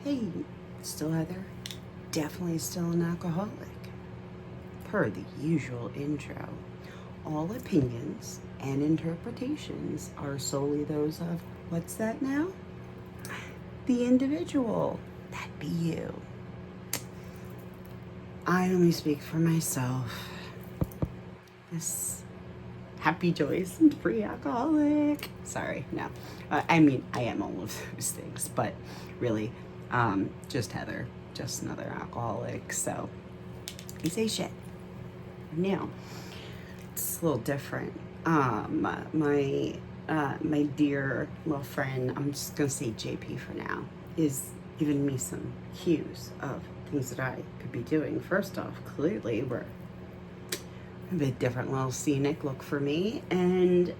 Hey, still Heather, definitely still an alcoholic. Per the usual intro, all opinions and interpretations are solely those of, what's that now? The individual. That be you. I only speak for myself. This happy, joyous, and free alcoholic. Sorry, no. I mean, I am all of those things, but really, just Heather, just another alcoholic. So, you say shit. Now, it's a little different. My dear little friend, I'm just gonna say JP for now, is giving me some cues of things that I could be doing. First off, clearly we're a bit different little scenic look for me, and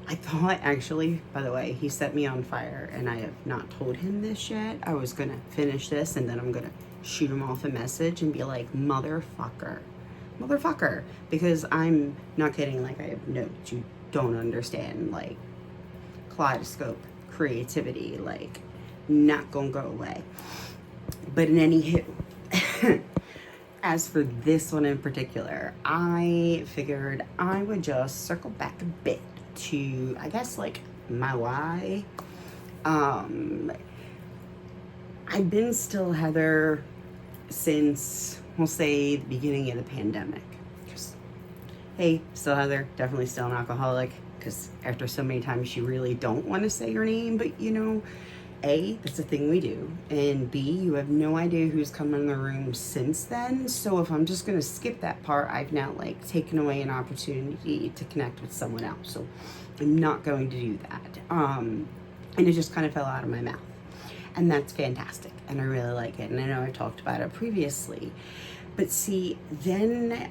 I thought, actually, by the way, he set me on fire, and I have not told him this yet. I was gonna finish this, and then I'm gonna shoot him off a message and be like, motherfucker, because I'm not kidding. Like, I have notes. You don't understand, like, kaleidoscope creativity, like, not gonna go away. But in any hue, as for this one in particular, I figured I would just circle back a bit to, I guess, like, my why. I've been still Heather since, we'll say, the beginning of the pandemic. Just, hey, still Heather, definitely still an alcoholic, because after so many times you really don't want to say your name, but you know, A, that's a thing we do, and B, you have no idea who's come in the room since then. So if I'm just going to skip that part, I've now, like, taken away an opportunity to connect with someone else. So I'm not going to do that. And it just kind of fell out of my mouth. And that's fantastic, and I really like it, and I know I talked about it previously. But see, then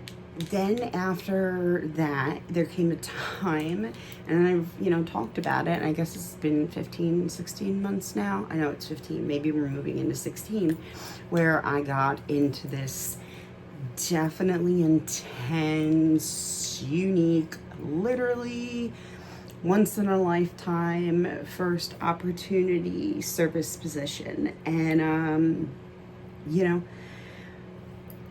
after that, there came a time, and I've, talked about it, and I guess it's been 15, 16 months now. I know it's 15, maybe we're moving into 16, where I got into this definitely intense, unique, literally once in a lifetime first opportunity service position. And,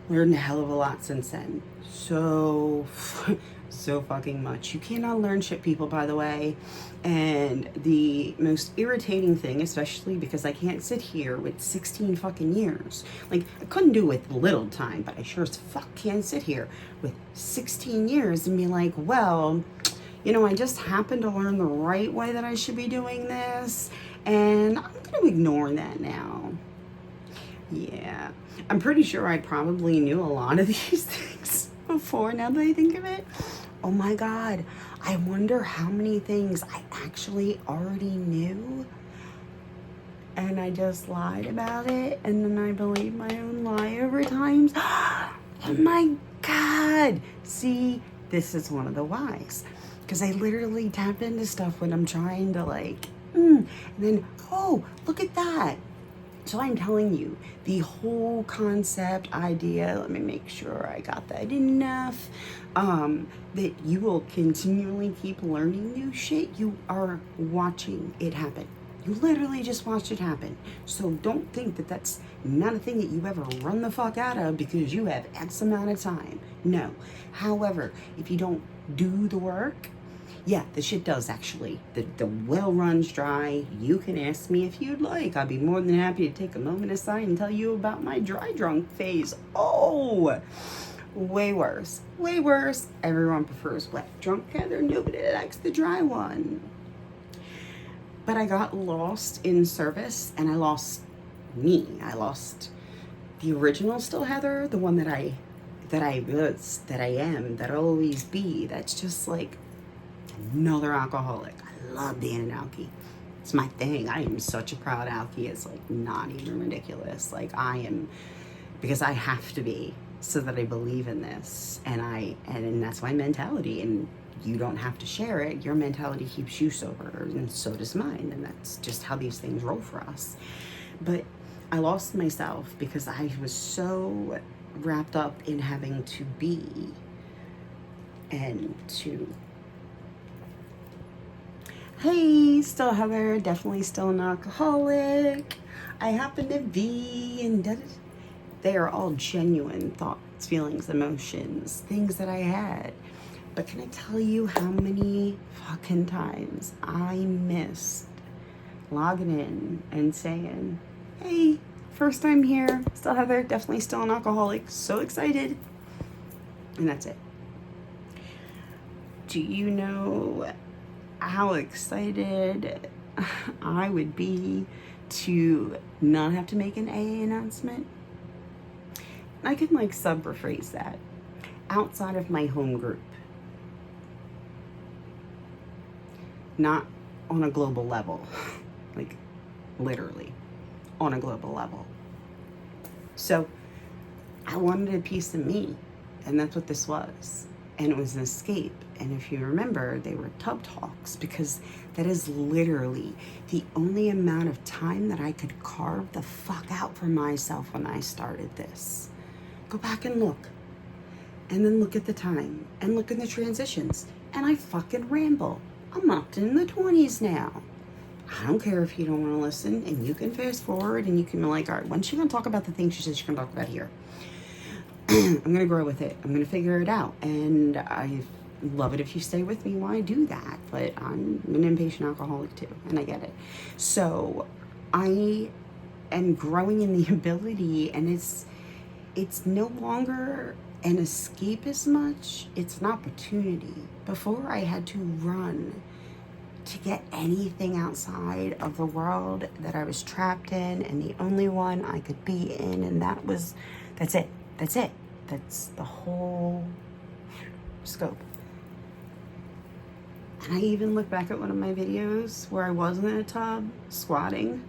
learned a hell of a lot since then. So fucking much. You cannot learn shit, people, by the way. And the most irritating thing, especially because I can't sit here with 16 fucking years. Like, I couldn't do it with little time, but I sure as fuck can't sit here with 16 years and be like, well, I just happened to learn the right way that I should be doing this, and I'm going to ignore that now. Yeah, I'm pretty sure I probably knew a lot of these things before, now that I think of it. Oh my God, I wonder how many things I actually already knew, and I just lied about it, and then I believed my own lie over times. Oh my God. See, this is one of the whys. Because I literally tap into stuff when I'm trying to, like, and then, oh, look at that. So I'm telling you, the whole concept, idea, let me make sure I got that enough, that you will continually keep learning new shit. You are watching it happen. You literally just watched it happen. So don't think that that's not a thing that you ever run the fuck out of because you have X amount of time. No. However, if you don't do the work, yeah, the shit does actually. The well runs dry. You can ask me if you'd like. I'd be more than happy to take a moment aside and tell you about my dry drunk phase. Oh, way worse. Way worse. Everyone prefers wet drunk Heather. Nobody likes the dry one. But I got lost in service, and I lost me. I lost the original still Heather, the one that I was, that I am, that I'll always be. That's just like another alcoholic. I love being an alkie. It's my thing. I am such a proud alkie. It's like not even ridiculous. Like, I am, because I have to be, so that I believe in this, and that's my mentality. And you don't have to share it. Your mentality keeps you sober, and so does mine, and that's just how these things roll for us. But I lost myself because I was so wrapped up in having to be and to Hey, still Heather, definitely still an alcoholic. I happen to be, and they are all genuine thoughts, feelings, emotions, things that I had. But can I tell you how many fucking times I missed logging in and saying, hey, first time here, still Heather, definitely still an alcoholic, so excited. And that's it. Do you know how excited I would be to not have to make an AA announcement? I can like sub-rephrase that. Outside of my home group. Not on a global level. Like literally on a global level. So I wanted a piece of me, and that's what this was. And it was an escape. And if you remember, they were tub talks, because that is literally the only amount of time that I could carve the fuck out for myself when I started this. Go back and look. And then look at the time. And look at the transitions. And I fucking ramble. I'm up in the 20s now. I don't care if you don't want to listen. And you can fast forward and you can be like, all right, when's she going to talk about the things she says she's going to talk about here? I'm going to grow with it. I'm going to figure it out. And I love it if you stay with me while I do that. But I'm an impatient alcoholic too. And I get it. So I am growing in the ability, and it's no longer an escape as much. It's an opportunity. Before, I had to run to get anything outside of the world that I was trapped in, and the only one I could be in, and that's it. That's the whole scope. And I even look back at one of my videos where I was in a tub squatting,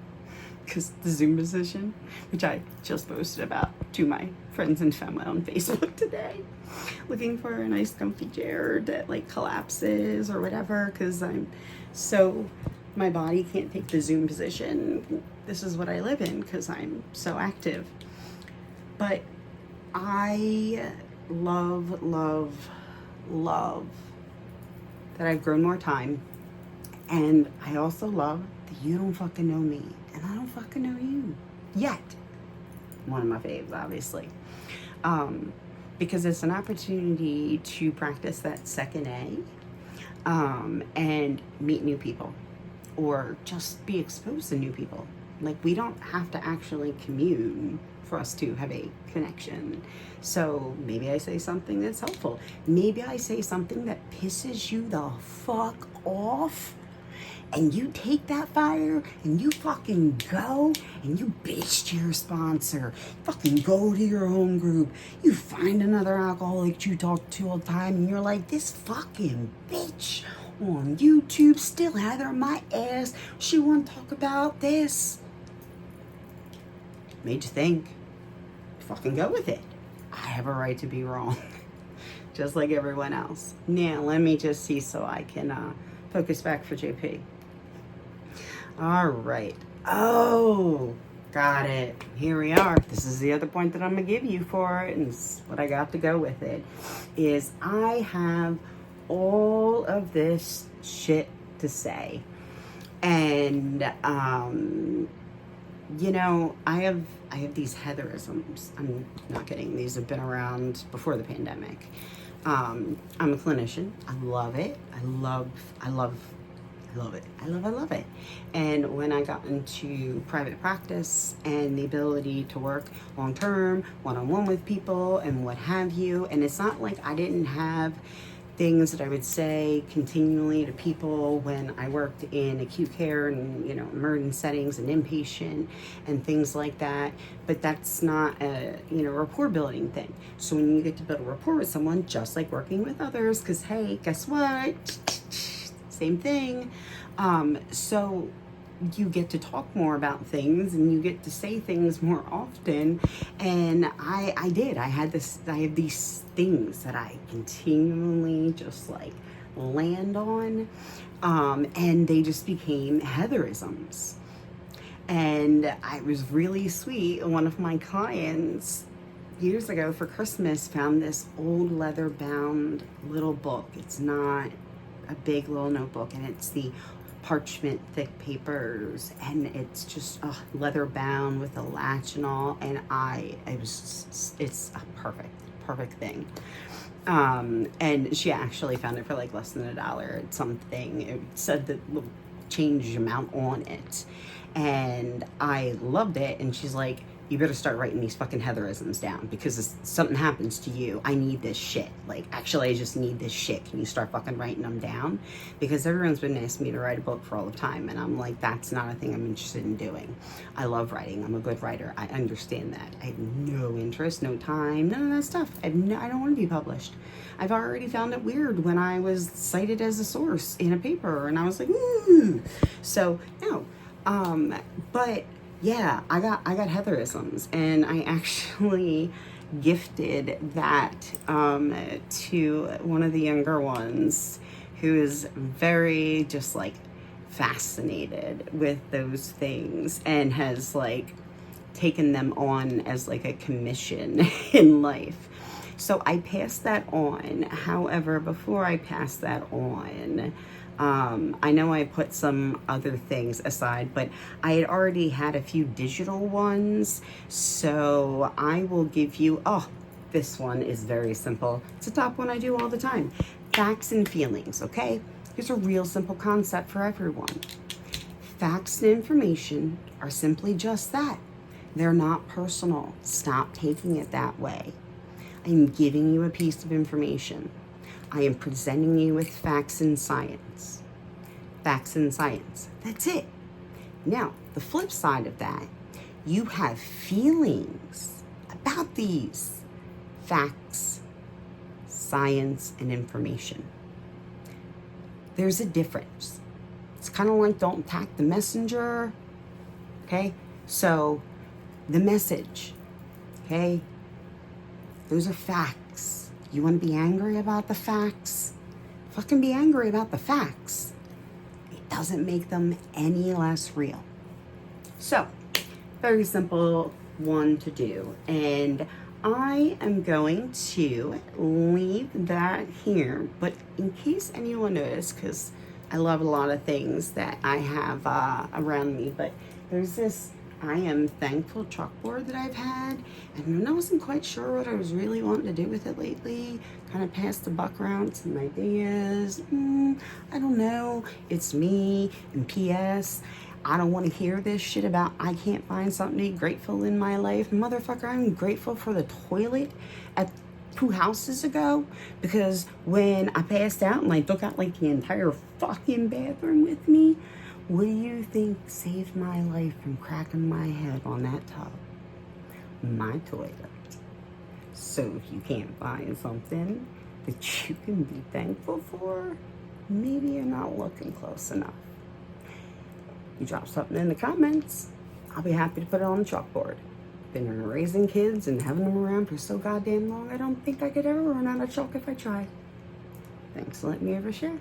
because the Zoom position, which I just posted about to my friends and family on Facebook today, looking for a nice comfy chair that like collapses or whatever, because my body can't take the Zoom position. This is what I live in because I'm so active. But I love that I've grown more time. And I also love that you don't fucking know me. And I don't fucking know you. Yet. One of my faves, obviously. Because it's an opportunity to practice that second A. And meet new people. Or just be exposed to new people. Like, we don't have to actually commune for us to have a connection. So maybe I say something that's helpful. Maybe I say something that pisses you the fuck off, and you take that fire and you fucking go and you bitch to your sponsor. Fucking go to your home group. You find another alcoholic you talk to all the time, and you're like, this fucking bitch on YouTube still Heather my ass. She won't talk about this. Made you think. Fucking go with it. I have a right to be wrong. Just like everyone else. Now, let me just see so I can focus back for JP. All right. Oh, got it. Here we are. This is the other point that I'm going to give you for it, and what I got to go with it, is I have all of this shit to say. And, you know, I have these Heatherisms. I'm not kidding. These have been around before the pandemic. I'm a clinician. I love it. I love it. And when I got into private practice and the ability to work long-term, one-on-one with people and what have you, and it's not like I didn't have things that I would say continually to people when I worked in acute care and, you know, emergent settings and inpatient and things like that. But that's not a, you know, rapport building thing. So when you get to build a rapport with someone, just like working with others, because hey, guess what? Same thing. So you get to talk more about things and you get to say things more often. And I have these things that I continually just like land on. And they just became Heatherisms. And I was really sweet. One of my clients years ago for Christmas found this old leather bound little book. It's not a big little notebook, and it's the parchment thick papers, and it's just leather bound with a latch and all, and it's a perfect thing. And she actually found it for like less than $1 at something. It said the little change amount on it, and I loved it. And she's like, you better start writing these fucking Heatherisms down, because if something happens to you, I need this shit. Like, actually, I just need this shit. Can you start fucking writing them down? Because everyone's been asking me to write a book for all the time, and I'm like, that's not a thing I'm interested in doing. I love writing. I'm a good writer. I understand that. I have no interest, no time, none of that stuff. I don't want to be published. I've already found it weird when I was cited as a source in a paper, and I was like, ooh. So, no. But yeah, I got Heatherisms, and I actually gifted that to one of the younger ones, who is very just like fascinated with those things, and has like taken them on as like a commission in life. So I passed that on. However, before I passed that on, I know I put some other things aside, but I had already had a few digital ones. So I will give you, this one is very simple. It's a top one I do all the time. Facts and feelings, okay? Here's a real simple concept for everyone. Facts and information are simply just that. They're not personal. Stop taking it that way. I'm giving you a piece of information. I am presenting you with facts and science. Facts and science. That's it. Now, the flip side of that, you have feelings about these facts, science, and information. There's a difference. It's kind of like don't attack the messenger. Okay? So, the message. Okay? Those are facts. You want to be angry about the facts? Fucking be angry about the facts. It doesn't make them any less real. So, very simple one to do. And I am going to leave that here. But in case anyone noticed, because I love a lot of things that I have around me, but there's this I am thankful chalkboard that I've had, and I wasn't quite sure what I was really wanting to do with it lately. Kind of passed the buck around some ideas. I don't know. It's me. And P.S. I don't want to hear this shit about I can't find something to be grateful in my life. Motherfucker, I'm grateful for the toilet at 2 houses ago, because when I passed out and I took out like the entire fucking bathroom with me, what do you think saved my life from cracking my head on that tub? My toilet. So if you can't find something that you can be thankful for, maybe you're not looking close enough. You drop something in the comments, I'll be happy to put it on the chalkboard. Been raising kids and having them around for so goddamn long, I don't think I could ever run out of chalk if I tried. Thanks for letting me overshare.